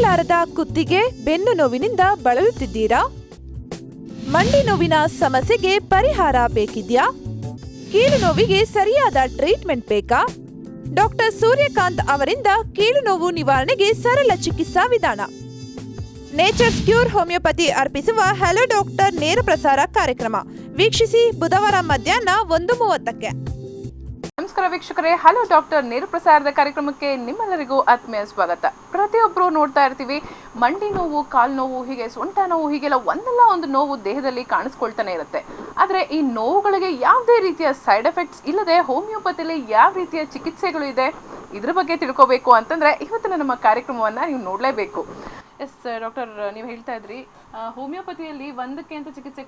ಸರಿಯಾಲಾರದ ಕುತ್ತಿಗೆ ಬೆನ್ನು ನೋವಿನಿಂದ ಬಳಲುತ್ತಿದ್ದೀರಾ? ಮಂಡಿ ನೋವಿನ ಸಮಸ್ಯೆಗೆ ಪರಿಹಾರ ಬೇಕಿದ್ಯಾ? ಕೀಲು ನೋವಿಗೆ ಸರಿಯಾದ ಟ್ರೀಟ್ಮೆಂಟ್ ಬೇಕಾ? ಡಾಕ್ಟರ್ ಸೂರ್ಯಕಾಂತ್ ಅವರಿಂದ ಕೀಲು ನೋವು ನಿವಾರಣೆಗೆ ಸರಳ ಚಿಕಿತ್ಸಾ ವಿಧಾನ. ನೇಚರ್ಸ್ ಕ್ಯೂರ್ ಹೋಮಿಯೋಪತಿ ಅರ್ಪಿಸುವ ಹಲೋ ಡಾಕ್ಟರ್ ನೇರ ಪ್ರಸಾರ ಕಾರ್ಯಕ್ರಮ ವೀಕ್ಷಿಸಿ ಬುಧವಾರ ಮಧ್ಯಾಹ್ನ 1:30ಕ್ಕೆ. ನಮಸ್ಕಾರ ವೀಕ್ಷಕರೇ, ಹಲೋ ಡಾಕ್ಟರ್ ನೇರ ಪ್ರಸಾರದ ಕಾರ್ಯಕ್ರಮಕ್ಕೆ ನಿಮ್ಮೆಲ್ಲರಿಗೂ ಆತ್ಮೀಯ ಸ್ವಾಗತ. ಪ್ರತಿಯೊಬ್ಬರು ನೋಡ್ತಾ ಇರ್ತೀವಿ, ಮಂಡಿ ನೋವು, ಕಾಲು ನೋವು, ಹೀಗೆ ಸೊಂಟ ನೋವು, ಹೀಗೆಲ್ಲ ಒಂದಲ್ಲ ಒಂದು ನೋವು ದೇಹದಲ್ಲಿ ಕಾಣಿಸ್ಕೊಳ್ತಾನೆ ಇರುತ್ತೆ. ಆದರೆ ಈ ನೋವುಗಳಿಗೆ ಯಾವುದೇ ರೀತಿಯ ಸೈಡ್ ಎಫೆಕ್ಟ್ಸ್ ಇಲ್ಲದೆ ಹೋಮಿಯೋಪತಿಲಿ ಯಾವ ರೀತಿಯ ಚಿಕಿತ್ಸೆಗಳು ಇದೆ, ಇದ್ರ ಬಗ್ಗೆ ತಿಳ್ಕೋಬೇಕು ಅಂತಂದ್ರೆ ಇವತ್ತಿನ ನಮ್ಮ ಕಾರ್ಯಕ್ರಮವನ್ನ ನೀವು ನೋಡಲೇಬೇಕು. ಎಸ್ ಡಾಕ್ಟರ್, ನೀವು ಹೇಳ್ತಾ ಇದ್ರಿ ಹೋಮಿಯೋಪತಿಯಲ್ಲಿ ಒಂದಕ್ಕೆ ಅಂತ ಚಿಕಿತ್ಸೆ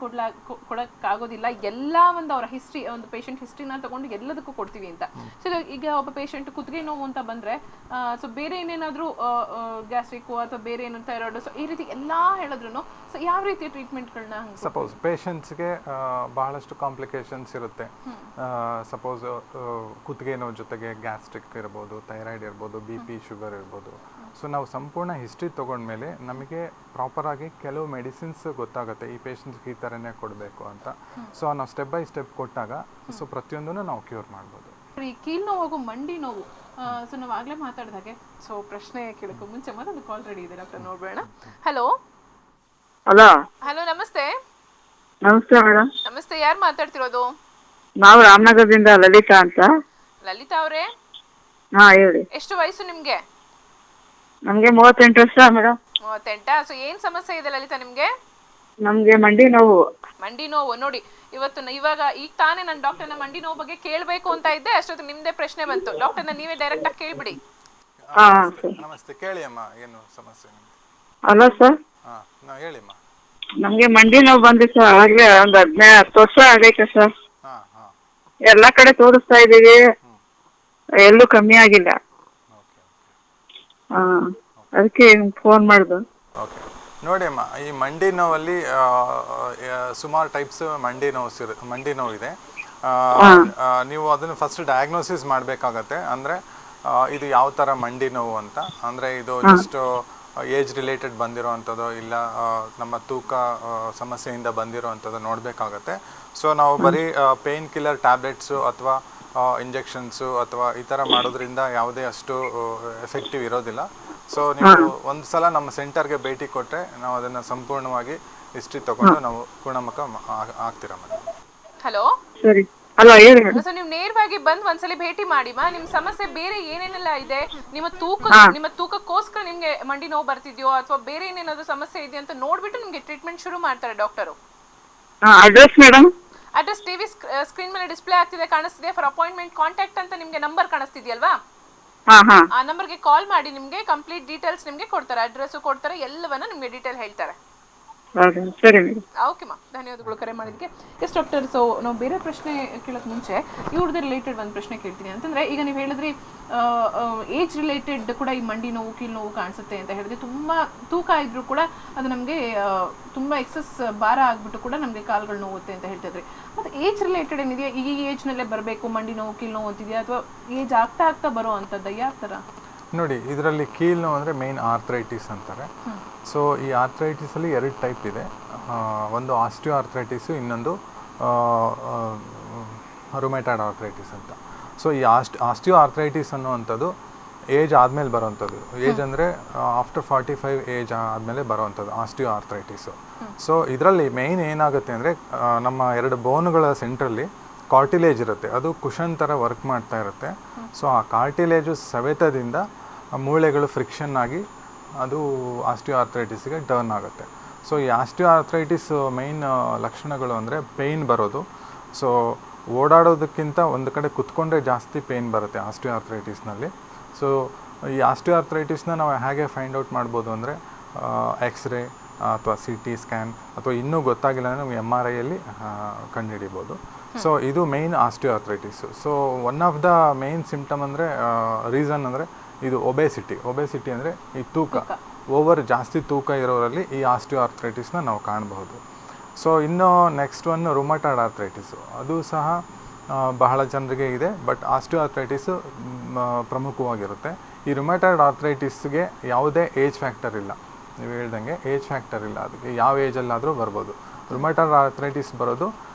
ಕೊಡೋಕ್ಕಾಗೋದಿಲ್ಲ, ಎಲ್ಲ ಒಂದು ಅವರ ಹಿಸ್ಟ್ರಿ, ಒಂದು ಪೇಷಂಟ್ ಹಿಸ್ಟ್ರಿನ ತಗೊಂಡು ಎಲ್ಲದಕ್ಕೂ ಕೊಡ್ತೀವಿ ಅಂತ. ಸೊ ಈಗ ಒಬ್ಬ ಪೇಷಂಟ್ ಕುತ್ತಿಗೆ ನೋವು ಅಂತ ಬಂದರೆ ಸೊ ಬೇರೆ ಏನೇನಾದರೂ ಗ್ಯಾಸ್ಟ್ರಿಕ್ಕು ಅಥವಾ ಬೇರೆ ಏನು ಥೈರಾಯ್ಡ್, ಸೊ ಈ ರೀತಿ ಎಲ್ಲ ಹೇಳಿದ್ರು ಸೊ ಯಾವ ರೀತಿಯ ಟ್ರೀಟ್ಮೆಂಟ್ಗಳನ್ನ ಸಪೋಸ್ ಪೇಷಂಟ್ಸ್ಗೆ ಬಹಳಷ್ಟು ಕಾಂಪ್ಲಿಕೇಶನ್ಸ್ ಇರುತ್ತೆ. ಸಪೋಸ್ ಕುತ್ತಿಗೆ ನೋವು ಜೊತೆಗೆ ಗ್ಯಾಸ್ಟ್ರಿಕ್ ಇರ್ಬೋದು, ಥೈರಾಯ್ಡ್ ಇರ್ಬೋದು, BP, ಶುಗರ್ ಇರ್ಬೋದು. ಸೊ ನಾವು ಸಂಪೂರ್ಣ ಹಿಸ್ಟ್ರಿ ತೊಗೊಂಡ್ಮೇಲೆ ನಮಗೆ ಪ್ರಾಪರಾಗಿ ಕೆಲವು ಮೆಡಿಸಿನ್ಸ್ ಗೊತ್ತಾಗುತ್ತೆ, ಈ ಪೇಷಂಟ್ಸ್ಗೆ ಈ ಥರನೇ ಕೊಡಬೇಕು ಅಂತ. ಸೊ ನಾವು ಸ್ಟೆಪ್ ಬೈ ಸ್ಟೆಪ್ ಕೊಟ್ಟಾಗ ಸೊ ಪ್ರತಿಯೊಂದನ್ನು ನಾವು ಕ್ಯೂರ್ ಮಾಡ್ಬೋದು. ಈ ಕೀಲು ನೋವು, ಮಂಡಿ ನೋವು, ಸೊ ನಾವು ಆಗಲೇ ಮಾತಾಡಿದ ಹಾಗೆ ಸೊ ಪ್ರಶ್ನೆ ಕೇಳೋಕ್ಕೂ ಮುಂಚೆ ಮತ್ತೊಂದು ಕಾಲ್ ರೆಡಿ ಇದೆ ಡಾಕ್ಟರ್, ನೋಡ್ಬೇಡ. ಹಲೋ ಹಲೋ ಹಲೋ, ನಮಸ್ತೆ. ನಮಸ್ತೆ ಮೇಡಮ್. ನಮಸ್ತೆ, ಯಾರು ಮಾತಾಡ್ತಿರೋದು? ನಾವು ರಾಮನಗರದಿಂದ ಲಲಿತಾ ಅಂತ. ಲಲಿತಾ ಅವರೇ, ಹಾ ಹೇಳಿ. ಎಷ್ಟು ವಯಸ್ಸು ನಿಮ್ಗೆ? ನಮ್ಗೆ 38 ವರ್ಷ ಮೇಡಮ್. 38. ಸೊ ಏನ್ ಸಮಸ್ಯೆ ಇದೆ ಲಲಿತಾ ನಿಮ್ಗೆ? ನಮ್ಗೆ ಮಂಡಿ ನೋವು. ಮಂಡಿ ನೋವು ನೋಡಿ, ಇವಾಗ ಈಗ ತಾನೇ ನಾನು ಡಾಕ್ಟರ್ನ ಮಂಡಿ ನೋವು ಬಗ್ಗೆ ಕೇಳಬೇಕು ಅಂತ ಇದ್ದೆ, ಅಷ್ಟೊತ್ತು ನಿಮ್ದೇ ಪ್ರಶ್ನೆ ಬಂತು. ಡಾಕ್ಟರ್ನ ನೀವೇ ಡೈರೆಕ್ಟ್ ಆಗಿ ಕೇಳ್ಬಿಡಿ. ನಮಸ್ತೆ, ಕೇಳಿ ಅಮ್ಮ, ಏನು ಸಮಸ್ಯೆ ನಿಮ್ಗೆ? ಅಲ್ಲ ಸರ್, ಹೇಳಿಮ್ಮ. ನಮ್ಗೆ ಮಂಡಿ ನೋವು ಬಂದಿ ಸರ್, ಆಗ್ಲೇ ಒಂದ್ 10 ವರ್ಷ ಆಗೈತೆ ಸರ್. ಎಲ್ಲಾ ಕಡೆ ತೋರಿಸ್ತಾ ಇದೀವಿ, ಎಲ್ಲೂ ಕಮ್ಮಿ ಆಗಿಲ್ಲ. ಅದಕ್ಕೆ ಫೋನ್ ಮಾಡ್ದು. ಓಕೆ, ನೋಡಿ ಅಮ್ಮ, ಈ ಮಂಡಿ ನೋವಲ್ಲಿ ಸುಮಾರು ಟೈಪ್ಸ್ ಮಂಡಿ ನೋವು ಇದೆ. ನೀವು ಅದನ್ನು ಫಸ್ಟ್ ಡಯಾಗ್ನೋಸಿಸ್ ಮಾಡಬೇಕಾಗತ್ತೆ. ಅಂದರೆ ಇದು ಯಾವ ಥರ ಮಂಡಿ ನೋವು ಅಂತ. ಅಂದರೆ ಇದು ಜಸ್ಟ್ ಏಜ್ ರಿಲೇಟೆಡ್ ಬಂದಿರೋ ಅಂಥದ್ದು, ಇಲ್ಲ ನಮ್ಮ ತೂಕ ಸಮಸ್ಯೆಯಿಂದ ಬಂದಿರೋ ಅಂಥದ್ದು ನೋಡಬೇಕಾಗತ್ತೆ. ಸೊ ನಾವು ಬರೀ ಪೇನ್ ಕಿಲ್ಲರ್ ಟ್ಯಾಬ್ಲೆಟ್ಸು ಅಥವಾ ಇಂಜೆಕ್ಷನ್ಸು ಅಥವಾ ಈ ಥರ ಮಾಡೋದ್ರಿಂದ ಯಾವುದೇ ಅಷ್ಟು ಎಫೆಕ್ಟಿವ್ ಇರೋದಿಲ್ಲ. ಸೊ ನೀವು ಒಂದು ಸಲ ನಮ್ಮ ಸೆಂಟರ್ಗೆ ಭೇಟಿ ಕೊಟ್ಟರೆ ನಾವು ಅದನ್ನು ಸಂಪೂರ್ಣವಾಗಿ ಹಿಸ್ಟ್ರಿ ತಗೊಂಡು ನಾವು ಗುಣಮುಖ ಆಗ್ತೀರಾ ಮೇಡಮ್. ಹಲೋ, ಸರಿ. ಹಲೋ ಹೇಳಿ. ಸೊ ನೀವು ನೇರವಾಗಿ ಬಂದು ಒಂದ್ಸಲಿ ಭೇಟಿ ಮಾಡಿ ಮಾ. ನಿಮ್ಮ ಸಮಸ್ಯೆ ಬೇರೆ ಏನೇನೆಲ್ಲ ಇದೆ, ನಿಮ್ಮ ತೂಕಕ್ಕೋಸ್ಕರ ನಿಮ್ಗೆ ಮಂಡಿ ನೋವು ಬರ್ತಿದ್ಯೋ ಅಥವಾ ಬೇರೆ ಏನೇನಾದ್ರು ಸಮಸ್ಯೆ ಇದೆಯಾ ಅಂತ ನೋಡ್ಬಿಟ್ಟು ನಿಮ್ಗೆ ಟ್ರೀಟ್ಮೆಂಟ್ ಶುರು ಮಾಡ್ತಾರೆ doctor. Address madam? Address TV screen ಮೇಲೆ ಡಿಸ್ಪ್ಲೇ ಆಗ್ತಿದೆ, ಕಾಣಿಸ್ತಿದೆ. ಫಾರ್ ಅಪಾಯಿಂಟ್ಮೆಂಟ್ ಕಾಂಟ್ಯಾಕ್ಟ್ ಅಂತ ನಿಮ್ಗೆ ನಂಬರ್ ಕಾಣಿಸ್ತಿದ್ಯಲ್ವಾ, ಆ ನಂಬರ್ಗೆ ಕಾಲ್ ಮಾಡಿ ನಿಮ್ಗೆ ಕಂಪ್ಲೀಟ್ ಡೀಟೇಲ್ಸ್ ನಿಮ್ಗೆ ಕೊಡ್ತಾರೆ, ಅಡ್ರೆಸ್ ಕೊಡ್ತಾರೆ, ಎಲ್ಲವನ್ನ ನಿಮ್ಗೆ ಡೀಟೇಲ್ ಹೇಳ್ತಾರೆ. ಓಕೆ ಮಾ, ಧನ್ಯವಾದಗಳು ಕರೆ ಮಾಡಿದಕ್ಕೆ. ಎಸ್ ಡಾಕ್ಟರ್, ಸೊ ನಾವು ಬೇರೆ ಪ್ರಶ್ನೆ ಕೇಳೋಕೆ ಮುಂಚೆ ಇವ್ರದ್ದು ರಿಲೇಟೆಡ್ ಒಂದು ಪ್ರಶ್ನೆ ಕೇಳ್ತೀನಿ. ಅಂತಂದ್ರೆ ಈಗ ನೀವು ಹೇಳಿದ್ರಿ ಏಜ್ ರಿಲೇಟೆಡ್ ಕೂಡ ಈ ಮಂಡಿ ನೋವು, ಕೀಲು ನೋವು ಕಾಣಿಸುತ್ತೆ ಅಂತ ಹೇಳಿದ್ರೆ, ತುಂಬಾ ತೂಕ ಇದ್ರೂ ಕೂಡ ಅದು ನಮಗೆ ತುಂಬಾ ಎಕ್ಸಸ್ ಭಾರ ಆಗ್ಬಿಟ್ಟು ಕೂಡ ನಮಗೆ ಕಾಲುಗಳು ನೋವುತ್ತೆ ಅಂತ ಹೇಳ್ತಿದ್ರಿ. ಮತ್ತೆ ಏಜ್ ರಿಲೇಟೆಡ್ ಏನಿದೆಯಾ, ಈ ಏಜ್ನಲ್ಲೇ ಬರಬೇಕು ಮಂಡಿ ನೋವು, ಕೀಲು ನೋವು ಅಂತಿದೆಯಾ ಅಥವಾ ಏಜ್ ಆಗ್ತಾ ಆಗ್ತಾ ಬರೋ ಅಂಥದ್ದು ಯಾವ ಥರ? ನೋಡಿ, ಇದರಲ್ಲಿ ಕೀಲು ನೋವು ಅಂದರೆ ಮೇನ್ ಆರ್ಥ್ರೈಟಿಸ್ ಅಂತಾರೆ. ಸೊ ಈ ಆರ್ಥ್ರೈಟಿಸಲ್ಲಿ 2 ಟೈಪ್ ಇದೆ. ಒಂದು ಆಸ್ಟಿಯೋ ಆರ್ಥ್ರೈಟಿಸು, ಇನ್ನೊಂದು ರುಮೆಟಾಯ್ಡ್ ಆರ್ಥ್ರೈಟಿಸ್ ಅಂತ. ಸೊ ಈ ಆಸ್ಟಿಯೋ ಆರ್ಥ್ರೈಟಿಸ್ ಅನ್ನುವಂಥದ್ದು ಏಜ್ ಆದಮೇಲೆ ಬರೋವಂಥದ್ದು. ಏಜ್ ಅಂದರೆ ಆಫ್ಟರ್ 45 ಏಜ್ ಆದಮೇಲೆ ಬರೋವಂಥದ್ದು ಆಸ್ಟಿಯೋ ಆರ್ಥ್ರೈಟಿಸು. ಸೊ ಇದರಲ್ಲಿ ಮೇಯ್ನ್ ಏನಾಗುತ್ತೆ ಅಂದರೆ ನಮ್ಮ 2 ಬೋನುಗಳ ಸೆಂಟ್ರಲ್ಲಿ ಕಾರ್ಟಿಲೇಜ್ ಇರುತ್ತೆ, ಅದು ಕುಷನ್ ಥರ ವರ್ಕ್ ಮಾಡ್ತಾ ಇರುತ್ತೆ. ಸೊ ಆ ಕಾರ್ಟಿಲೇಜು ಸವೆತದಿಂದ ಮೂಳೆಗಳು ಫ್ರಿಕ್ಷನ್ ಆಗಿ ಅದು ಆಸ್ಟಿಯೋ ಆರ್ಥ್ರೈಟಿಸ್ಗೆ ಟರ್ನ್ ಆಗುತ್ತೆ. ಸೊ ಈ ಆಸ್ಟಿಯೋ ಆರ್ಥ್ರೈಟಿಸ್ ಮೇಯ್ನ್ ಲಕ್ಷಣಗಳು ಅಂದರೆ ಪೇಯ್ನ್ ಬರೋದು. ಸೊ ಓಡಾಡೋದಕ್ಕಿಂತ ಒಂದು ಕಡೆ ಕುತ್ಕೊಂಡ್ರೆ ಜಾಸ್ತಿ ಪೇಯ್ನ್ ಬರುತ್ತೆ ಆಸ್ಟಿಯೋ ಆರ್ಥ್ರೈಟಿಸ್ನಲ್ಲಿ. ಸೊ ಈ ಆಸ್ಟಿಯೋ ಆರ್ಥ್ರೈಟಿಸ್ನ ನಾವು ಹೇಗೆ ಫೈಂಡ್ ಔಟ್ ಮಾಡ್ಬೋದು ಅಂದರೆ ಎಕ್ಸ್ರೇ ಅಥವಾ CT ಸ್ಕ್ಯಾನ್ ಅಥವಾ ಇನ್ನೂ ಗೊತ್ತಾಗಿಲ್ಲ ಅಂದರೆ ನಾವು MRIಯಲ್ಲಿ ಕಂಡುಹಿಡಿಬೋದು. ಸೊ ಇದು main osteo arthritis. So one of the main symptom ಅಂದರೆ ರೀಸನ್ ಅಂದರೆ ಇದು ಒಬೆಸಿಟಿ ಅಂದರೆ ಈ ತೂಕ, ಜಾಸ್ತಿ ತೂಕ ಇರೋರಲ್ಲಿ ಈ ಆಸ್ಟಿಯೋ ಆರ್ಥ್ರೈಟಿಸ್ನ ನಾವು ಕಾಣಬಹುದು. ಸೊ ಇನ್ನು ನೆಕ್ಸ್ಟ್ ಒನ್ ರುಮಟಾಯ್ಡ್ ಆರ್ಥ್ರೈಟಿಸು, ಅದು ಸಹ ಬಹಳ ಜನರಿಗೆ ಇದೆ, ಬಟ್ ಆಸ್ಟಿಯೋ ಆರ್ಥ್ರೈಟಿಸು ಪ್ರಮುಖವಾಗಿರುತ್ತೆ. ಈ ರುಮಟಾಯ್ಡ್ ಆರ್ಥ್ರೈಟಿಸ್ಗೆ ಯಾವುದೇ ಏಜ್ ಫ್ಯಾಕ್ಟರ್ ಇಲ್ಲ. ನೀವು ಹೇಳ್ದಂಗೆ ಏಜ್ ಫ್ಯಾಕ್ಟರ್ ಇಲ್ಲ, ಅದಕ್ಕೆ ಯಾವ ಏಜಲ್ಲಾದರೂ ಬರ್ಬೋದು. ರುಮಟಾಯ್ಡ್ ಆರ್ಥ್ರೈಟಿಸ್ ಬರೋದು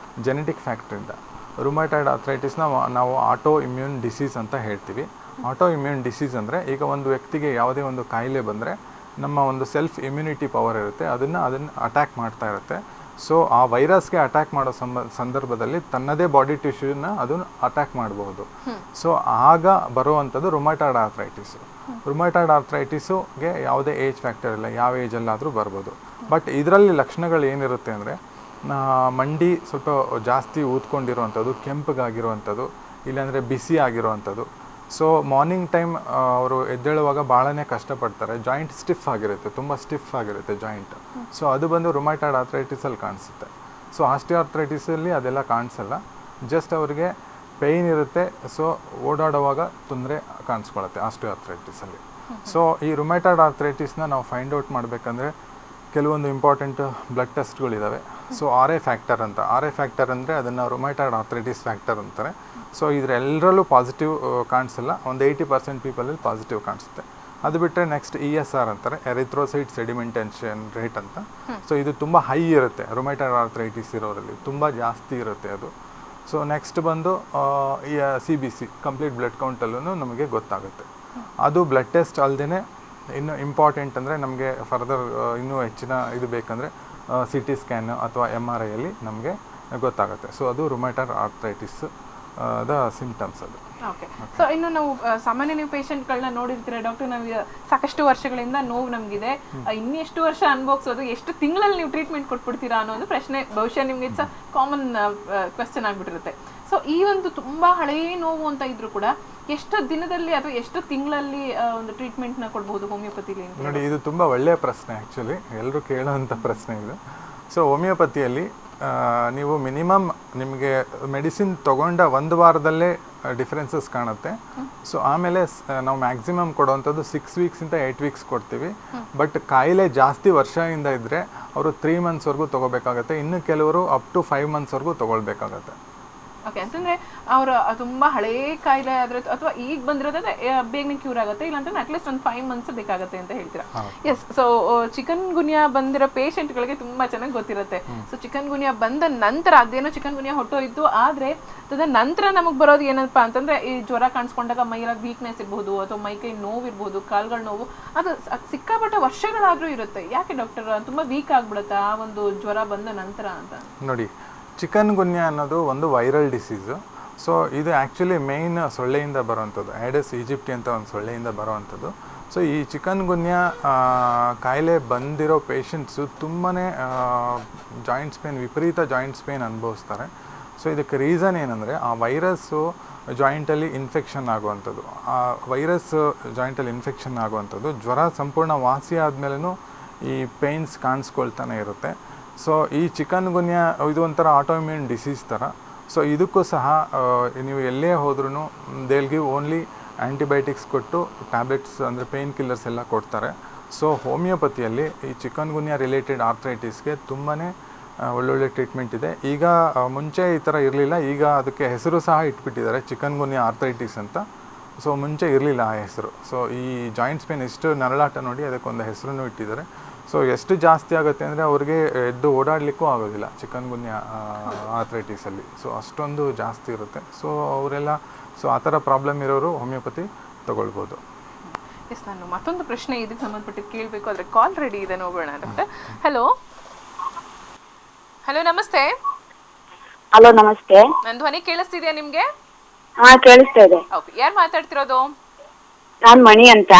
ಜೆನೆಟಿಕ್ ಫ್ಯಾಕ್ಟ್ರಿಂದ. ರುಮಟಾಯ್ಡ್ ಆರ್ಥ್ರೈಟಿಸ್ನ ನಾವು ಆಟೋ ಇಮ್ಯೂನ್ ಡಿಸೀಸ್ ಅಂತ ಹೇಳ್ತೀವಿ. ಆಟೋ ಇಮ್ಯೂನ್ ಡಿಸೀಸ್ ಅಂದರೆ ಈಗ ಒಂದು ವ್ಯಕ್ತಿಗೆ ಯಾವುದೇ ಒಂದು ಕಾಯಿಲೆ ಬಂದರೆ ನಮ್ಮ ಒಂದು ಸೆಲ್ಫ್ ಇಮ್ಯುನಿಟಿ ಪವರ್ ಇರುತ್ತೆ, ಅದನ್ನು ಅಟ್ಯಾಕ್ ಮಾಡ್ತಾ ಇರುತ್ತೆ. ಸೊ ಆ ವೈರಸ್ಗೆ ಅಟ್ಯಾಕ್ ಮಾಡೋ ಸಂದರ್ಭದಲ್ಲಿ ತನ್ನದೇ ಬಾಡಿ ಟಿಶ್ಯೂನ ಅದನ್ನು ಅಟ್ಯಾಕ್ ಮಾಡಬಹುದು. ಸೊ ಆಗ ಬರುವಂಥದ್ದು ರುಮಟಾಯ್ಡ್ ಆರ್ಥ್ರೈಟಿಸು. ರುಮಟಾಯ್ಡ್ ಆರ್ಥ್ರೈಟಿಸುಗೆ ಯಾವುದೇ ಏಜ್ ಫ್ಯಾಕ್ಟರ್ ಇಲ್ಲ, ಯಾವ ಏಜಲ್ಲಾದರೂ ಬರ್ಬೋದು. ಬಟ್ ಇದರಲ್ಲಿ ಲಕ್ಷಣಗಳು ಏನಿರುತ್ತೆ ಅಂದರೆ ಮಂಡಿ ಸ್ವಲ್ಪ ಜಾಸ್ತಿ ಊದ್ಕೊಂಡಿರುವಂಥದ್ದು, ಕೆಂಪಗಾಗಿರುವಂಥದ್ದು, ಇಲ್ಲಾಂದರೆ ಬಿಸಿ ಆಗಿರುವಂಥದ್ದು. ಸೊ ಮಾರ್ನಿಂಗ್ ಟೈಮ್ ಅವರು ಎದ್ದೇಳುವಾಗ ಭಾಳನೇ ಕಷ್ಟಪಡ್ತಾರೆ. ಜಾಯಿಂಟ್ ಸ್ಟಿಫ್ ಆಗಿರುತ್ತೆ, ತುಂಬ ಸ್ಟಿಫ್ ಆಗಿರುತ್ತೆ ಜಾಯಿಂಟ್. ಸೊ ಅದು ಬಂದು ರುಮಟಾಯ್ಡ್ ಆರ್ಥ್ರೈಟಿಸಲ್ಲಿ ಕಾಣಿಸುತ್ತೆ. ಸೊ ಆಸ್ಟಿಯೋಆರ್ಥ್ರೈಟಿಸಲ್ಲಿ ಅದೆಲ್ಲ ಕಾಣಿಸಲ್ಲ, ಜಸ್ಟ್ ಅವ್ರಿಗೆ ಪೇಯ್ನ್ ಇರುತ್ತೆ. ಸೊ ಓಡಾಡುವಾಗ ತೊಂದರೆ ಕಾಣಿಸ್ಕೊಳುತ್ತೆ ಆಸ್ಟಿಯೋಆರ್ಥ್ರೈಟಿಸಲ್ಲಿ. ಸೊ ಈ ರುಮಟಾಯ್ಡ್ ಆರ್ಥ್ರೈಟಿಸ್ನ ನಾವು ಫೈಂಡ್ ಔಟ್ ಮಾಡಬೇಕಂದ್ರೆ ಕೆಲವೊಂದು ಇಂಪಾರ್ಟೆಂಟ್ ಬ್ಲಡ್ ಟೆಸ್ಟ್ಗಳಿದ್ದಾವೆ. ಸೊ ಆರ್ ಎ ಫ್ಯಾಕ್ಟರ್ ಅಂತ, ಆರ್ ಎ ಫ್ಯಾಕ್ಟರ್ ಅಂದರೆ ಅದನ್ನು ರುಮಟಾಯ್ಡ್ ಆರ್ಥ್ರೈಟಿಸ್ ಫ್ಯಾಕ್ಟರ್ ಅಂತಾರೆ. ಸೊ ಇದರೆಲ್ಲರಲ್ಲೂ ಪಾಸಿಟಿವ್ ಕಾಣಿಸಲ್ಲ, ಒಂದು 80% ಪೀಪಲಲ್ಲಿ ಪಾಸಿಟಿವ್ ಕಾಣಿಸುತ್ತೆ. ಅದು ಬಿಟ್ಟರೆ ನೆಕ್ಸ್ಟ್ ESR ಅಂತಾರೆ, ಎರಿಥ್ರೋಸೈಟ್ ಸೆಡಿಮೆಂಟೇಷನ್ ರೇಟ್ ಅಂತ. ಸೊ ಇದು ತುಂಬ ಹೈ ಇರುತ್ತೆ ರುಮಟಾಯ್ಡ್ ಆರ್ಥ್ರೈಟಿಸ್ ಇರೋರಲ್ಲಿ, ತುಂಬ ಜಾಸ್ತಿ ಇರುತ್ತೆ ಅದು. ಸೊ ನೆಕ್ಸ್ಟ್ ಬಂದು CBC ಕಂಪ್ಲೀಟ್ ಬ್ಲಡ್ ಕೌಂಟಲ್ಲೂ ನಮಗೆ ಗೊತ್ತಾಗುತ್ತೆ. ಅದು ಬ್ಲಡ್ ಟೆಸ್ಟ್ ಅಲ್ಲದೇ ಇನ್ನು ಇಂಪಾರ್ಟೆಂಟ್ ಅಂದರೆ ನಮಗೆ ಫರ್ದರ್ ಇನ್ನೂ ಹೆಚ್ಚಿನ ಇದು ಬೇಕಂದರೆ CT ಸ್ಕ್ಯಾನ್ ಅಥವಾ MRIಯಲ್ಲಿ ನಮಗೆ ಗೊತ್ತಾಗುತ್ತೆ. ಸೊ ಅದು ರುಮಟಾಯ್ಡ್ ಆರ್ಥ್ರೈಟಿಸ್ ದ ಸಿಂಪ್ಟಮ್ಸ್ ಅದು. ಓಕೆ. ಸೊ ಇನ್ನು ನಾವು ಸಾಮಾನ್ಯ ನೀವು ಪೇಷಂಟ್ಗಳನ್ನ ನೋಡಿರ್ತೀರ ಡಾಕ್ಟರ್, ನಾವು ಸಾಕಷ್ಟು ವರ್ಷಗಳಿಂದ ನೋವು ನಮಗಿದೆ, ಇನ್ನೆಷ್ಟು ವರ್ಷ ಅನುಭವಿಸೋದು, ಎಷ್ಟು ತಿಂಗಳಲ್ಲಿ ನೀವು ಟ್ರೀಟ್ಮೆಂಟ್ ಕೊಟ್ಬಿಡ್ತೀರಾ ಅನ್ನೋ ಒಂದು ಪ್ರಶ್ನೆ ಬಹುಶಃ ನಿಮ್ಗೆ ಇಟ್ಸ್ ಕಾಮನ್ ಕ್ವೆಶ್ಚನ್ ಆಗ್ಬಿಟ್ಟಿರುತ್ತೆ. ಸೊ ಈ ಒಂದು ತುಂಬಾ ಹಳೆಯ ನೋವು ಅಂತ ಇದ್ರು ಕೂಡ ಎಷ್ಟು ದಿನದಲ್ಲಿ ಅಥವಾ ಎಷ್ಟು ತಿಂಗಳಲ್ಲಿ ಒಂದು ಟ್ರೀಟ್ಮೆಂಟ್ನ ಕೊಡ್ಬೋದು ಹೋಮಿಯೋಪತಿಲಿ? ನೋಡಿ, ಇದು ತುಂಬ ಒಳ್ಳೆಯ ಪ್ರಶ್ನೆ, ಆ್ಯಕ್ಚುಲಿ ಎಲ್ಲರೂ ಕೇಳೋವಂಥ ಪ್ರಶ್ನೆ ಇದು. ಸೊ ಹೋಮಿಯೋಪತಿಯಲ್ಲಿ ನೀವು ಮಿನಿಮಮ್ ನಿಮಗೆ ಮೆಡಿಸಿನ್ ತೊಗೊಂಡ 1 ವಾರದಲ್ಲೇ ಡಿಫ್ರೆನ್ಸಸ್ ಕಾಣುತ್ತೆ. ಸೊ ಆಮೇಲೆ ನಾವು ಮ್ಯಾಕ್ಸಿಮಮ್ ಕೊಡುವಂಥದ್ದು 6 ವೀಕ್ಸಿಂದ 8 ವೀಕ್ಸ್ ಕೊಡ್ತೀವಿ. ಬಟ್ ಕಾಯಿಲೆ ಜಾಸ್ತಿ ವರ್ಷದಿಂದ ಇದ್ದರೆ ಅವರು 3 ಮಂತ್ಸ್ವರೆಗೂ ತೊಗೋಬೇಕಾಗತ್ತೆ, ಇನ್ನು ಕೆಲವರು ಅಪ್ ಟು 5 ಮಂತ್ಸ್ವರೆಗೂ ತೊಗೊಳ್ಬೇಕಾಗತ್ತೆ. ಓಕೆ, ಅಂತಂದ್ರೆ ಅವರು ತುಂಬಾ ಹಳೇ ಕಾಯಿಲೆ ಆದ್ರೆ ಅಥವಾ ಈಗ ಬಂದಿರೋದ್ರೆ ಬೇಗನೆ ಕ್ಯೂರ್ ಆಗುತ್ತೆ, ಇಲ್ಲಾಂತಂದ್ರೆ ಅಟ್ಲೀಸ್ಟ್ ಒಂದು 5 ಮಂತ್ಸ್ ಬೇಕಾಗುತ್ತೆ ಅಂತ ಹೇಳ್ತೀರಾ? ಎಸ್. ಸೊ ಚಿಕನ್ ಗುನ್ಯಾ ಬಂದಿರೋ ಪೇಷಂಟ್ಗಳಿಗೆ ತುಂಬಾ ಚೆನ್ನಾಗಿ ಗೊತ್ತಿರುತ್ತೆ. ಸೊ ಚಿಕನ್ ಗುನ್ಯಾ ಬಂದ ನಂತರ ಅದೇನೋ ಚಿಕನ್ ಗುನ್ಯಾ ಹೊಟ್ಟೋಯ್ತು, ಆದ್ರೆ ಅದ ನಂತರ ನಮಗೆ ಬರೋದು ಏನಪ್ಪಾ ಅಂತಂದ್ರೆ ಈ ಜ್ವರ ಕಾಣಿಸ್ಕೊಂಡಾಗ ಮೈಯಾಗ ವೀಕ್ನೆಸ್ ಇರ್ಬೋದು ಅಥವಾ ಮೈಕೈ ನೋವು ಇರ್ಬೋದು, ಕಾಲ್ಗಳ ನೋವು, ಅದು ಸಿಕ್ಕಾಪಟ್ಟೆ ವರ್ಷಗಳಾದ್ರೂ ಇರುತ್ತೆ. ಯಾಕೆ ಡಾಕ್ಟರ್ ತುಂಬಾ ವೀಕ್ ಆಗ್ಬಿಡುತ್ತಾ ಆ ಒಂದು ಜ್ವರ ಬಂದ ನಂತರ ಅಂತ? ನೋಡಿ, ಚಿಕನ್ ಗುನ್ಯಾ ಅನ್ನೋದು ಒಂದು ವೈರಲ್ ಡಿಸೀಸು. ಸೊ ಇದು ಆ್ಯಕ್ಚುಲಿ ಮೇಯ್ನ್ ಸೊಳ್ಳೆಯಿಂದ ಬರೋವಂಥದ್ದು, ಆ್ಯಡೆಸ್ ಈಜಿಪ್ಟಿ ಅಂತ ಒಂದು ಸೊಳ್ಳೆಯಿಂದ ಬರೋವಂಥದ್ದು. ಸೊ ಈ ಚಿಕನ್ ಗುನ್ಯಾ ಕಾಯಿಲೆ ಬಂದಿರೋ ಪೇಷಂಟ್ಸು ತುಂಬಾ ಜಾಯಿಂಟ್ಸ್ ಪೇನ್, ವಿಪರೀತ ಜಾಯಿಂಟ್ಸ್ ಪೇನ್ ಅನುಭವಿಸ್ತಾರೆ. ಸೊ ಇದಕ್ಕೆ ರೀಸನ್ ಏನಂದರೆ ಆ ವೈರಸ್ಸು ಜಾಯಿಂಟಲ್ಲಿ ಇನ್ಫೆಕ್ಷನ್ ಆಗುವಂಥದ್ದು. ಆ ವೈರಸ್ ಜಾಯಿಂಟಲ್ಲಿ ಇನ್ಫೆಕ್ಷನ್ ಆಗುವಂಥದ್ದು, ಜ್ವರ ಸಂಪೂರ್ಣ ವಾಸಿ ಆದಮೇಲೂ ಈ ಪೇಯ್ನ್ಸ್ ಕಾಣಿಸ್ಕೊಳ್ತಾನೆ ಇರುತ್ತೆ. ಸೊ ಈ ಚಿಕನ್ ಗುನ್ಯಾ ಇದು ಒಂಥರ ಆಟೋಇಮ್ಯೂನ್ ಡಿಸೀಸ್ ಥರ. ಸೊ ಇದಕ್ಕೂ ಸಹ ನೀವು ಎಲ್ಲೇ ಹೋದ್ರೂ they will give only antibiotics ಕೊಟ್ಟು ಟ್ಯಾಬ್ಲೆಟ್ಸ್ ಅಂದರೆ ಪೇಯ್ನ್ ಕಿಲ್ಲರ್ಸ್ ಎಲ್ಲ ಕೊಡ್ತಾರೆ. ಸೊ ಹೋಮಿಯೋಪತಿಯಲ್ಲಿ ಈ ಚಿಕನ್ ಗುನ್ಯಾ ರಿಲೇಟೆಡ್ ಆರ್ಥ್ರೈಟಿಸ್ಗೆ ತುಂಬಾ ಒಳ್ಳೊಳ್ಳೆ ಟ್ರೀಟ್ಮೆಂಟ್ ಇದೆ. ಈಗ ಮುಂಚೆ ಈ ಥರ ಇರಲಿಲ್ಲ, ಈಗ ಅದಕ್ಕೆ ಹೆಸರು ಸಹ ಇಟ್ಬಿಟ್ಟಿದ್ದಾರೆ, ಚಿಕನ್ ಗುನ್ಯಾ ಆರ್ಥ್ರೈಟಿಸ್ ಅಂತ. ಸೊ ಮುಂಚೆ ಇರಲಿಲ್ಲ ಆ ಹೆಸರು. ಸೊ ಈ ಜಾಯಿಂಟ್ಸ್ ಪೇನ್ ಎಷ್ಟು ನರಳಾಟ ನೋಡಿ ಅದಕ್ಕೊಂದು ಹೆಸರನ್ನು ಇಟ್ಟಿದ್ದಾರೆ. ಸೊ ಎಷ್ಟು ಜಾಸ್ತಿ ಆಗುತ್ತೆ ಅಂದರೆ ಅವ್ರಿಗೆ ಎದ್ದು ಓಡಾಡಲಿಕ್ಕೂ ಆಗೋದಿಲ್ಲ ಚಿಕನ್ ಗುನ್ಯಾ ಆರ್ಥ್ರೈಟಿಸಲ್ಲಿ. ಸೊ ಅಷ್ಟೊಂದು ಜಾಸ್ತಿ ಇರುತ್ತೆ. ಸೊ ಅವರೆಲ್ಲ ಆ ಥರ ಪ್ರಾಬ್ಲಮ್ ಇರೋರು ಹೋಮಿಯೋಪತಿ ತಗೊಳ್ಬೋದು. ಎಸ್, ನಾನು ಮತ್ತೊಂದು ಪ್ರಶ್ನೆ ಇದಕ್ಕೆ ಸಂಬಂಧಪಟ್ಟು ಕೇಳಬೇಕು, ಆದರೆ ಕಾಲ್ ರೆಡಿ ಇದೆ, ನೋಡೋಣ ಡಾಕ್ಟರ್. ಹಲೋ ಹಲೋ, ನಮಸ್ತೆ. ಹಲೋ, ನಮಸ್ತೆ. ನನ್ನ ಧ್ವನಿ ಕೇಳಿಸ್ತಿದ್ಯಾ ನಿಮ್ಗೆ? ಹಾ, ಕೇಳಿಸ್ತಾ ಇದೆ. ಓಕೆ, ಯಾರು ಮಾತಾಡ್ತಿರೋದು? ನಾನ್ ಮಣಿ ಅಂತ.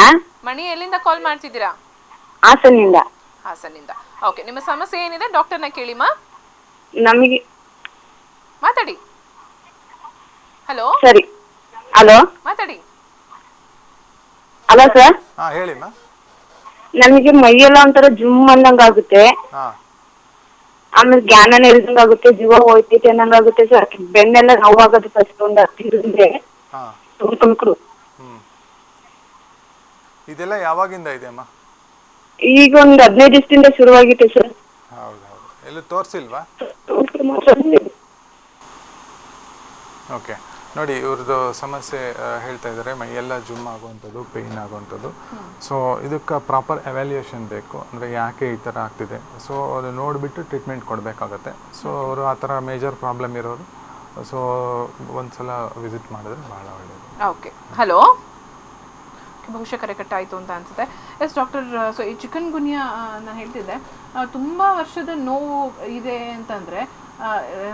ಮಣಿ, ಎಲ್ಲಿಂದ ಕಾಲ್ ಮಾಡ್ತಿದ್ದೀರಾ? ಹಾಸನಿಂದ. ಹಾಸನಿಂದ. ಓಕೆ, ನಿಮ್ಮ ಸಮಸ್ಯೆ ಏನಿದೆ ಡಾಕ್ಟರ್ನ ಕೇಳಿಮ್ಮ. ನಮಗೆ ಮಾತಾಡಿ. ಹಲೋ, ಸರಿ. ಹಲೋ, ಮಾತಾಡಿ. Hello sir. ಹಾಂ, ಹೇಳಿಮ್ಮ. ನಮಗೆ ಮೈಯೆಲ್ಲ ಒಂಥರ ಜುಮ್ ಅನ್ನಂಗ ಆಗುತ್ತೆ, ಹಾಂ, ಆಮೇಲೆ ಜ್ಞಾನನೇ ಇಲ್ದಂಗ ಆಗುತ್ತೆ, ಜೀವ ಹೋಯ್ತೈತೆ ಅನ್ನಂಗ ಆಗುತ್ತೆ ಸರ್. ಬೆನ್ನೆಲ್ಲ ನೋವಾಗೋದು ಫಸ್ಟ್ ಒಂದು ಹತ್ತಿರದ್ರೆ ಹಾಂ, ತುಮಕರು. ಇದೆಲ್ಲ ಯಾವಾಗಿಂದ ಇದೆ ಅಮ್ಮ? ಈಗ ಒಂದು 15 ದಿವಸದಿಂದ ಶುರುವಾಗಿತ್ತು ಸರ್. ಹೌದು, ಎಲ್ಲೂ ತೋರಿಸಿಲ್ವಾ? ಓಕೆ, ನೋಡಿ ಇವ್ರದ್ದು ಸಮಸ್ಯೆ ಹೇಳ್ತಾ ಇದ್ದಾರೆ ಮೈಯೆಲ್ಲ ಜುಮ್ ಆಗುವಂಥದ್ದು ಪೇಯ್ನ್ ಆಗುವಂಥದ್ದು. ಸೊ ಇದಕ್ಕೆ ಪ್ರಾಪರ್ ಎವ್ಯಾಲ್ಯೂಯೇಷನ್ ಬೇಕು, ಅಂದರೆ ಯಾಕೆ ಈ ಥರ ಆಗ್ತಿದೆ, ಸೊ ಅದು ನೋಡಿಬಿಟ್ಟು ಟ್ರೀಟ್ಮೆಂಟ್ ಕೊಡಬೇಕಾಗತ್ತೆ. ಸೊ ಅವರು ಆ ಥರ ಮೇಜರ್ ಪ್ರಾಬ್ಲಮ್ ಇರೋರು ಸೊ ಒಂದ್ಸಲ ವಿಸಿಟ್ ಮಾಡಿದ್ರೆ ಭಾಳ ಒಳ್ಳೆಯದು. ಓಕೆ, ಹಲೋ, ಬಹುಶಃ ಕರೆ ಕಟ್ಟಾಯಿತು ಅಂತ ಅನಿಸುತ್ತೆ. ಎಸ್ ಡಾಕ್ಟರ್, ಸೊ ಈ ಚಿಕನ್ ಗುನ್ಯಾ ನಾನು ಹೇಳ್ತಿದ್ದೆ, ತುಂಬ ವರ್ಷದ ನೋವು ಇದೆ ಅಂತಂದರೆ,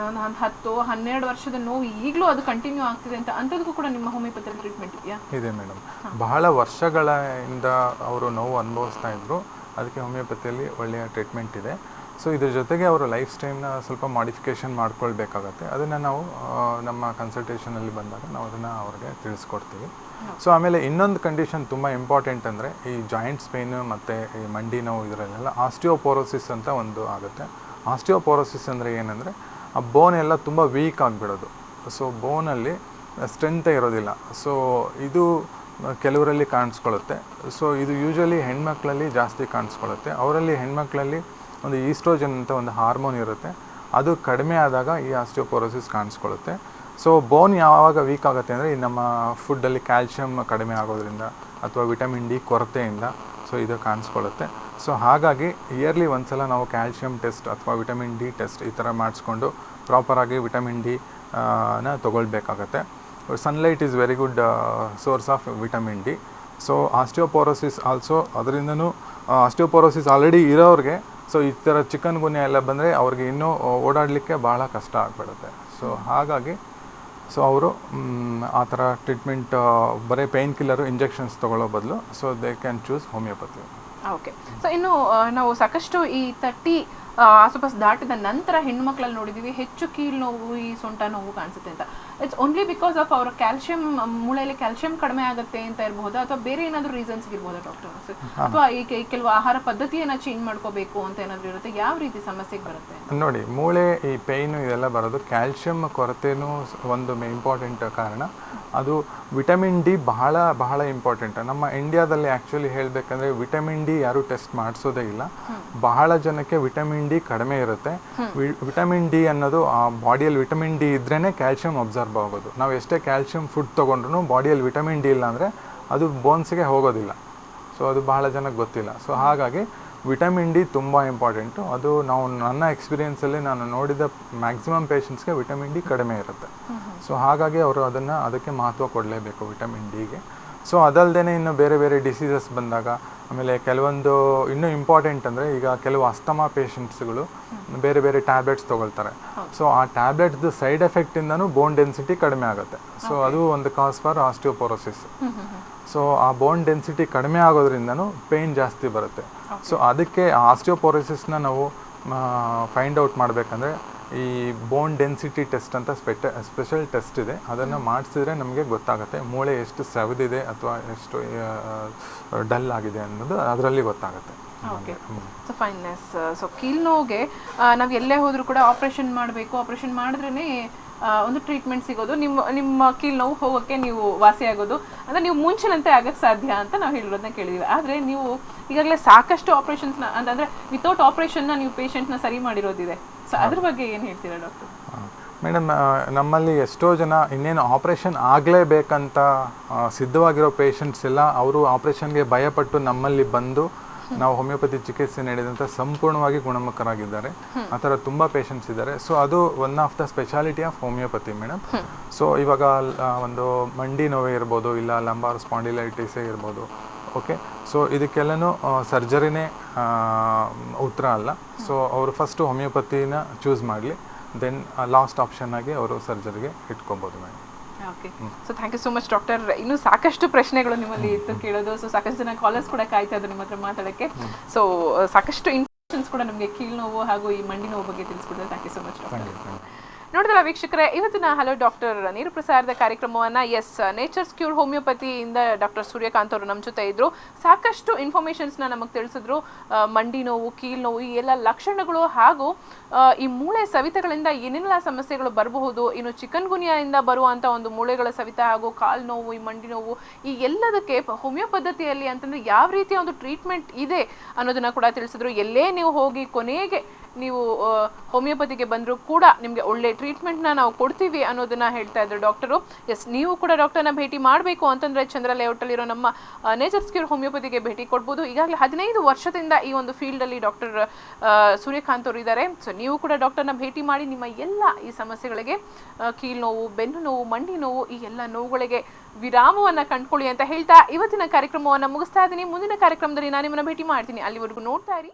ಒಂದು 10-12 ವರ್ಷದ ನೋವು ಈಗಲೂ ಅದು ಕಂಟಿನ್ಯೂ ಆಗ್ತಿದೆ ಅಂತ ಅಂಥದಕ್ಕೂ ಕೂಡ ನಿಮ್ಮ ಹೋಮಿಯೋಪತಿ ಟ್ರೀಟ್ಮೆಂಟ್ ಇದೆಯಾ? ಇದೆ ಮೇಡಮ್, ಬಹಳ ವರ್ಷಗಳಿಂದ ಅವರು ನೋವು ಅನುಭವಿಸ್ತಾ ಇದ್ರು, ಅದಕ್ಕೆ ಹೋಮಿಯೋಪತಿಯಲ್ಲಿ ಒಳ್ಳೆಯ ಟ್ರೀಟ್ಮೆಂಟ್ ಇದೆ. ಸೊ ಇದ್ರ ಜೊತೆಗೆ ಅವರು ಲೈಫ್ ಸ್ಟೈಲ್ನ ಸ್ವಲ್ಪ ಮಾಡಿಫಿಕೇಷನ್ ಮಾಡ್ಕೊಳ್ಬೇಕಾಗತ್ತೆ. ಅದನ್ನು ನಾವು ನಮ್ಮ ಕನ್ಸಲ್ಟೇಷನಲ್ಲಿ ಬಂದಾಗ ನಾವು ಅದನ್ನು ಅವ್ರಿಗೆ ತಿಳಿಸ್ಕೊಡ್ತೀವಿ. ಸೊ ಆಮೇಲೆ ಇನ್ನೊಂದು ಕಂಡೀಷನ್ ತುಂಬ ಇಂಪಾರ್ಟೆಂಟ್ ಅಂದರೆ ಈ ಜಾಯಿಂಟ್ಸ್ ಪೇಯ್ನು ಮತ್ತು ಈ ಮಂಡಿ ನೋವು ಇದರಲ್ಲೆಲ್ಲ ಆಸ್ಟಿಯೋಪೋರೋಸಿಸ್ ಅಂತ ಒಂದು ಆಗುತ್ತೆ. ಆಸ್ಟಿಯೋಪೋರೋಸಿಸ್ ಅಂದರೆ ಏನಂದರೆ ಆ ಬೋನ್ ಎಲ್ಲ ತುಂಬ ವೀಕ್ ಆಗಿಬಿಡೋದು. ಸೊ ಬೋನಲ್ಲಿ ಸ್ಟ್ರೆಂತೇ ಇರೋದಿಲ್ಲ. ಸೊ ಇದು ಕೆಲವರಲ್ಲಿ ಕಾಣಿಸ್ಕೊಳ್ಳುತ್ತೆ. ಸೊ ಇದು ಯೂಶ್ವಲಿ ಹೆಣ್ಮಕ್ಳಲ್ಲಿ ಜಾಸ್ತಿ ಕಾಣಿಸ್ಕೊಳ್ಳುತ್ತೆ. ಅವರಲ್ಲಿ ಹೆಣ್ಮಕ್ಳಲ್ಲಿ ಒಂದು ಈಸ್ಟ್ರೋಜನ್ ಅಂತ ಒಂದು ಹಾರ್ಮೋನ್ ಇರುತ್ತೆ, ಅದು ಕಡಿಮೆ ಆದಾಗ ಈ ಆಸ್ಟಿಯೋಪೋರೋಸಿಸ್ ಕಾಣಿಸ್ಕೊಳ್ಳುತ್ತೆ. ಸೊ ಬೋನ್ ಯಾವಾಗ ವೀಕ್ ಆಗುತ್ತೆ ಅಂದರೆ ಈ ನಮ್ಮ ಫುಡ್ಡಲ್ಲಿ ಕ್ಯಾಲ್ಶಿಯಮ್ ಕಡಿಮೆ ಆಗೋದ್ರಿಂದ ಅಥವಾ ವಿಟಮಿನ್ ಡಿ ಕೊರತೆಯಿಂದ ಸೊ ಇದು ಕಾಣಿಸ್ಕೊಳ್ಳುತ್ತೆ. ಸೊ ಹಾಗಾಗಿ ಇಯರ್ಲಿ ಒಂದ್ಸಲ ನಾವು ಕ್ಯಾಲ್ಶಿಯಮ್ ಟೆಸ್ಟ್ ಅಥವಾ ವಿಟಮಿನ್ ಡಿ ಟೆಸ್ಟ್ ಈ ಥರ ಮಾಡಿಸ್ಕೊಂಡು ಪ್ರಾಪರಾಗಿ ವಿಟಮಿನ್ ಡಿ ನ ತೊಗೊಳ್ಬೇಕಾಗತ್ತೆ. Sunlight is very good source of vitamin D. So osteoporosis also, ಅದರಿಂದನೂ ಆಸ್ಟಿಯೋಪೋರೋಸಿಸ್ ಆಲ್ರೆಡಿ ಇರೋರಿಗೆ ಸೊ ಈ ಥರ ಚಿಕನ್ ಗುನ್ಯಾ ಎಲ್ಲ ಬಂದರೆ ಅವ್ರಿಗೆ ಇನ್ನೂ ಓಡಾಡಲಿಕ್ಕೆ ಭಾಳ ಕಷ್ಟ ಆಗಿಬಿಡುತ್ತೆ. ಸೊ ಹಾಗಾಗಿ ಸೊ ಅವರು ಆ ಥರ ಟ್ರೀಟ್ಮೆಂಟ್ ಬರೀ ಪೇಯ್ನ್ ಕಿಲ್ಲರು ಇಂಜೆಕ್ಷನ್ಸ್ ತೊಗೊಳ್ಳೋ ಬದಲು so they can choose homeopathy. Okay, so ಇನ್ನು ನಾವು ಸಾಕಷ್ಟು ಈ 30 ಆಸುಪಾಸು ದಾಟಿದ ನಂತರ ಹೆಣ್ಣುಮಕ್ಕಳಲ್ಲಿ ನೋಡಿದ್ದೀವಿ ಹೆಚ್ಚು ಕೀಲು ನೋವು, ಈ ಸೊಂಟ ನೋವು ಕಾಣಿಸುತ್ತೆ ಅಂತ. ಇಟ್ಸ್ ಓನ್ಲಿ ಬಿಕಾಸ್ ಆಫ್ ಅವರ ಕ್ಯಾಲ್ಶಿಯಂ, ಮೂಳೆಯಲ್ಲಿ ಕ್ಯಾಲ್ಶಿಯಂ ಕಡಿಮೆ ಆಗುತ್ತೆ ಅಂತ ಇರ್ಬೋದಾ, ಅಥವಾ ಬೇರೆ ಏನಾದರೂ ರೀಸನ್ಸ್ ಇರ್ಬೋದಾ ಡಾಕ್ಟರ್? ಅಥವಾ ಈ ಕೆಲವು ಆಹಾರ ಪದ್ಧತಿಯನ್ನು ಚೇಂಜ್ ಮಾಡ್ಕೋಬೇಕು ಅಂತ ಏನಾದರೂ ಇರುತ್ತೆ? ಯಾವ ರೀತಿ ಸಮಸ್ಯೆಗೆ ಬರುತ್ತೆ? ನೋಡಿ, ಮೂಳೆ ಈ ಪೇಯ್ನು ಇದೆಲ್ಲ ಬರೋದು ಕ್ಯಾಲ್ಶಿಯಂ ಕೊರತೆನೂ ಒಂದು ಇಂಪಾರ್ಟೆಂಟ್ ಕಾರಣ. ಅದು ವಿಟಮಿನ್ ಡಿ ಬಹಳ ಬಹಳ ಇಂಪಾರ್ಟೆಂಟ್. ನಮ್ಮ ಇಂಡಿಯಾದಲ್ಲಿ ಆ್ಯಕ್ಚುಲಿ ಹೇಳಬೇಕಂದ್ರೆ ವಿಟಮಿನ್ ಡಿ ಯಾರೂ ಟೆಸ್ಟ್ ಮಾಡಿಸೋದೇ ಇಲ್ಲ. ಬಹಳ ಜನಕ್ಕೆ ವಿಟಮಿನ್ ಡಿ ಕಡಿಮೆ ಇರುತ್ತೆ. ವಿಟಮಿನ್ ಡಿ ಅನ್ನೋದು ಆ ಬಾಡಿಯಲ್ಲಿ ವಿಟಮಿನ್ ಡಿ ಇದ್ರೇ ಕ್ಯಾಲ್ಶಿಯಂ ಅಬ್ಸರ್ವ್ ಆಗೋದು. ನಾವು ಎಷ್ಟೇ ಕ್ಯಾಲ್ಶಿಯಂ ಫುಡ್ ತೊಗೊಂಡ್ರು ಬಾಡಿಯಲ್ಲಿ ವಿಟಮಿನ್ ಡಿ ಇಲ್ಲ ಅಂದರೆ ಅದು ಬೋನ್ಸ್ಗೆ ಹೋಗೋದಿಲ್ಲ. ಸೊ ಅದು ಬಹಳ ಜನಕ್ಕೆ ಗೊತ್ತಿಲ್ಲ. ಸೊ ಹಾಗಾಗಿ ವಿಟಮಿನ್ ಡಿ ತುಂಬ ಇಂಪಾರ್ಟೆಂಟು. ಅದು ನಾವು ನನ್ನ ಎಕ್ಸ್ಪೀರಿಯೆನ್ಸಲ್ಲಿ ನಾನು ನೋಡಿದ ಮ್ಯಾಕ್ಸಿಮಮ್ ಪೇಷಂಟ್ಸ್ಗೆ ವಿಟಮಿನ್ ಡಿ ಕಡಿಮೆ ಇರುತ್ತೆ. ಸೊ ಹಾಗಾಗಿ ಅವರು ಅದಕ್ಕೆ ಮಹತ್ವ ಕೊಡಲೇಬೇಕು ವಿಟಮಿನ್ ಡಿಗೆ. ಸೊ ಅದಲ್ಲದೆ ಇನ್ನು ಬೇರೆ ಬೇರೆ ಡಿಸೀಸಸ್ ಬಂದಾಗ, ಆಮೇಲೆ ಕೆಲವೊಂದು ಇನ್ನೂ ಇಂಪಾರ್ಟೆಂಟ್ ಅಂದರೆ ಈಗ ಕೆಲವು ಅಸ್ತಮಾ ಪೇಷಂಟ್ಸ್ಗಳು ಬೇರೆ ಬೇರೆ ಟ್ಯಾಬ್ಲೆಟ್ಸ್ ತೊಗೊಳ್ತಾರೆ. ಸೊ ಆ ಟ್ಯಾಬ್ಲೆಟ್ಸ್ದು ಸೈಡ್ ಎಫೆಕ್ಟಿಂದನೂ ಬೋನ್ ಡೆನ್ಸಿಟಿ ಕಡಿಮೆ ಆಗುತ್ತೆ. ಸೊ ಅದು ಒಂದು ಕಾಸ್ ಫಾರ್ ಆಸ್ಟಿಯೋಪೋರೋಸಿಸ್. ಸೊ ಆ ಬೋನ್ ಡೆನ್ಸಿಟಿ ಕಡಿಮೆ ಆಗೋದ್ರಿಂದನೂ ಪೇಯ್ನ್ ಜಾಸ್ತಿ ಬರುತ್ತೆ. ಸೊ ಅದಕ್ಕೆ ಆಸ್ಟಿಯೋಪೋರೋಸಿಸ್ನ ನಾವು ಫೈಂಡ್ ಔಟ್ ಮಾಡಬೇಕಂದ್ರೆ ಈ ಬೋನ್ ಡೆನ್ಸಿಟಿ ಟೆಸ್ಟ್ ಅಂತ ಸ್ಪೆಷಲ್ ಟೆಸ್ಟ್ ಇದೆ. ಅದನ್ನು ಮಾಡಿಸಿದ್ರೆ ನಮಗೆ ಗೊತ್ತಾಗುತ್ತೆ ಮೂಳೆ ಎಷ್ಟು ಸವೆದಿದೆ ಅಥವಾ ಎಷ್ಟು ಡಲ್ ಆಗಿದೆ ಅನ್ನೋದು ಅದರಲ್ಲಿ ಗೊತ್ತಾಗುತ್ತೆ. Okay, so fineness. ಸೊ ಕೀಲು ನೋವಿಗೆ ನಾವು ಎಲ್ಲೇ ಹೋದರೂ ಕೂಡ ಆಪ್ರೇಷನ್ ಮಾಡಬೇಕು, ಆಪ್ರೇಷನ್ ಮಾಡಿದ್ರೇ ಒಂದು ಟ್ರೀಟ್ಮೆಂಟ್ ಸಿಗೋದು, ನಿಮ್ಮ ಕೀಲು ನೋವು ಹೋಗೋಕ್ಕೆ ನೀವು ವಾಸಿಯಾಗೋದು, ಅಂದರೆ ನೀವು ಮುಂಚಿನಂತೆ ಆಗಕ್ಕೆ ಸಾಧ್ಯ ಅಂತ ನಾವು ಹೇಳಿರೋದನ್ನ ಕೇಳಿದ್ದೀವಿ. ಆದರೆ ನೀವು ಈಗಾಗಲೇ ಸಾಕಷ್ಟು ಆಪ್ರೇಷನ್ಸ್ನ ಅಂದರೆ ವಿತೌಟ್ ಆಪ್ರೇಷನ್ನ ನೀವು ಪೇಷಂಟ್ನ ಸರಿ ಮಾಡಿರೋದಿದೆ. ಸೊ ಅದ್ರ ಬಗ್ಗೆ ಏನು ಹೇಳ್ತೀರಾ ಡಾಕ್ಟರ್? ಮೇಡಮ್, ನಮ್ಮಲ್ಲಿ ಎಷ್ಟೋ ಜನ ಇನ್ನೇನು ಆಪ್ರೇಷನ್ ಆಗಲೇಬೇಕಂತ ಸಿದ್ಧವಾಗಿರೋ ಪೇಷಂಟ್ಸ್ ಎಲ್ಲ ಅವರು ಆಪ್ರೇಷನ್ಗೆ ಭಯಪಟ್ಟು ನಮ್ಮಲ್ಲಿ ಬಂದು ನಾವು ಹೋಮಿಯೋಪತಿ ಚಿಕಿತ್ಸೆ ನೀಡಿದಂಥ ಸಂಪೂರ್ಣವಾಗಿ ಗುಣಮುಖರಾಗಿದ್ದಾರೆ. ಆ ಥರ ತುಂಬ ಪೇಷಂಟ್ಸ್ ಇದ್ದಾರೆ. ಸೊ ಅದು one of the speciality of homeopathy madam. So ಇವಾಗ ಒಂದು ಮಂಡಿ ನೋವೇ ಇರ್ಬೋದು, ಇಲ್ಲ ಲಂಬಾರ್ ಸ್ಪಾಂಡಿಲೈಟಿಸೇ ಇರ್ಬೋದು. ಓಕೆ, ಸೊ ಇದಕ್ಕೆಲ್ಲನೂ ಸರ್ಜರಿನೇ ಉತ್ತರ ಅಲ್ಲ. ಸೊ ಅವರು ಫಸ್ಟು ಹೋಮಿಯೋಪತಿನ ಚೂಸ್ ಮಾಡಲಿ, ದೆನ್ ಲಾಸ್ಟ್ ಆಪ್ಷನ್ ಆಗಿ ಅವರು ಸರ್ಜರಿಗೆ ಇಟ್ಕೊಬೋದು madam. Okay, so thank you so much doctor. ಇನ್ನೂ ಸಾಕಷ್ಟು ಪ್ರಶ್ನೆಗಳು ನಿಮ್ಮಲ್ಲಿ ಇತ್ತು ಕೇಳೋದು. ಸೊ ಸಾಕಷ್ಟು ಜನ ಕಾಲರ್ಸ್ ಕೂಡ ಕಾಯ್ತಾ ಇದ್ರು ನಿಮ್ಮ ಹತ್ರ ಮಾತಾಡೋಕ್ಕೆ. ಸೊ ಸಾಕಷ್ಟು ಇನ್ಫಾರ್ಮೇಷನ್ಸ್ ಕೂಡ ನಮಗೆ ಕೀಲು ನೋವು ಹಾಗೂ ಈ ಮಂಡಿ ನೋವು ಬಗ್ಗೆ ತಿಳಿಸ್ಕೊಡ್ತಾರೆ. Thank you so much doctor. ನೋಡಿದ್ರಲ್ಲ ವೀಕ್ಷಕರೇ, ಇವತ್ತಿನ ಹಲೋ ಡಾಕ್ಟರ್ ನೇರ ಪ್ರಸಾರದ ಕಾರ್ಯಕ್ರಮವನ್ನು ನೇಚರ್ಸ್ ಕ್ಯೂರ್ ಹೋಮಿಯೋಪತಿಯಿಂದ ಡಾಕ್ಟರ್ ಸೂರ್ಯಕಾಂತ್ ಅವರು ನಮ್ಮ ಜೊತೆ ಇದ್ದರು. ಸಾಕಷ್ಟು ಇನ್ಫಾರ್ಮೇಷನ್ಸ್ನ ನಮಗೆ ತಿಳಿಸಿದ್ರು. ಮಂಡಿ ನೋವು, ಕೀಲು ನೋವು, ಈ ಎಲ್ಲ ಲಕ್ಷಣಗಳು ಹಾಗೂ ಈ ಮೂಳೆ ಸವಿತಗಳಿಂದ ಏನೆಲ್ಲ ಸಮಸ್ಯೆಗಳು ಬರಬಹುದು, ಇನ್ನು ಚಿಕನ್ ಗುನ್ಯಾದಿಂದ ಬರುವಂಥ ಒಂದು ಮೂಳೆಗಳ ಸವಿತ ಹಾಗೂ ಕಾಲು ನೋವು, ಈ ಮಂಡಿ ನೋವು, ಈ ಎಲ್ಲದಕ್ಕೆ ಹೋಮಿಯೋ ಪದ್ಧತಿಯಲ್ಲಿ ಅಂತಂದರೆ ಯಾವ ರೀತಿಯ ಒಂದು ಟ್ರೀಟ್ಮೆಂಟ್ ಇದೆ ಅನ್ನೋದನ್ನು ಕೂಡ ತಿಳಿಸಿದ್ರು. ಎಲ್ಲೇ ನೀವು ಹೋಗಿ ಕೊನೆಗೆ ನೀವು ಹೋಮಿಯೋಪತಿಗೆ ಬಂದರೂ ಕೂಡ ನಿಮಗೆ ಒಳ್ಳೆ ಟ್ರೀಟ್ಮೆಂಟ್ನ ನಾವು ಕೊಡ್ತೀವಿ ಅನ್ನೋದನ್ನ ಹೇಳ್ತಾ ಇದ್ರು ಡಾಕ್ಟರು. ಎಸ್, ನೀವು ಕೂಡ ಡಾಕ್ಟರ್ನ ಭೇಟಿ ಮಾಡಬೇಕು ಅಂತಂದರೆ ಚಂದ್ರ ಲೇಔಟಲ್ಲಿರೋ ನಮ್ಮ ನೇಚರ್ಸ್ ಕ್ಯೂರ್ ಹೋಮಿಯೋಪತಿಗೆ ಭೇಟಿ ಕೊಡ್ಬೋದು. ಈಗಾಗಲೇ 15 ವರ್ಷದಿಂದ ಈ ಒಂದು ಫೀಲ್ಡಲ್ಲಿ ಡಾಕ್ಟರ್ ಸೂರ್ಯಕಾಂತ್ ಅವರು ಇದ್ದಾರೆ. ಸೊ ನೀವು ಕೂಡ ಡಾಕ್ಟರ್ನ ಭೇಟಿ ಮಾಡಿ ನಿಮ್ಮ ಎಲ್ಲ ಈ ಸಮಸ್ಯೆಗಳಿಗೆ ಕೀಲು ನೋವು, ಬೆನ್ನು ನೋವು, ಮಂಡಿ ನೋವು, ಈ ಎಲ್ಲ ನೋವುಗಳಿಗೆ ವಿರಾಮವನ್ನು ಕಂಡುಕೊಳ್ಳಿ ಅಂತ ಹೇಳ್ತಾ ಇವತ್ತಿನ ಕಾರ್ಯಕ್ರಮವನ್ನು ಮುಗಿಸ್ತಾ ಇದ್ದೀನಿ. ಮುಂದಿನ ಕಾರ್ಯಕ್ರಮದಲ್ಲಿ ನಾನು ನಿಮ್ಮನ್ನು ಭೇಟಿ ಮಾಡ್ತೀನಿ. ಅಲ್ಲಿವರೆಗೂ ನೋಡ್ತಾ ಇರಿ.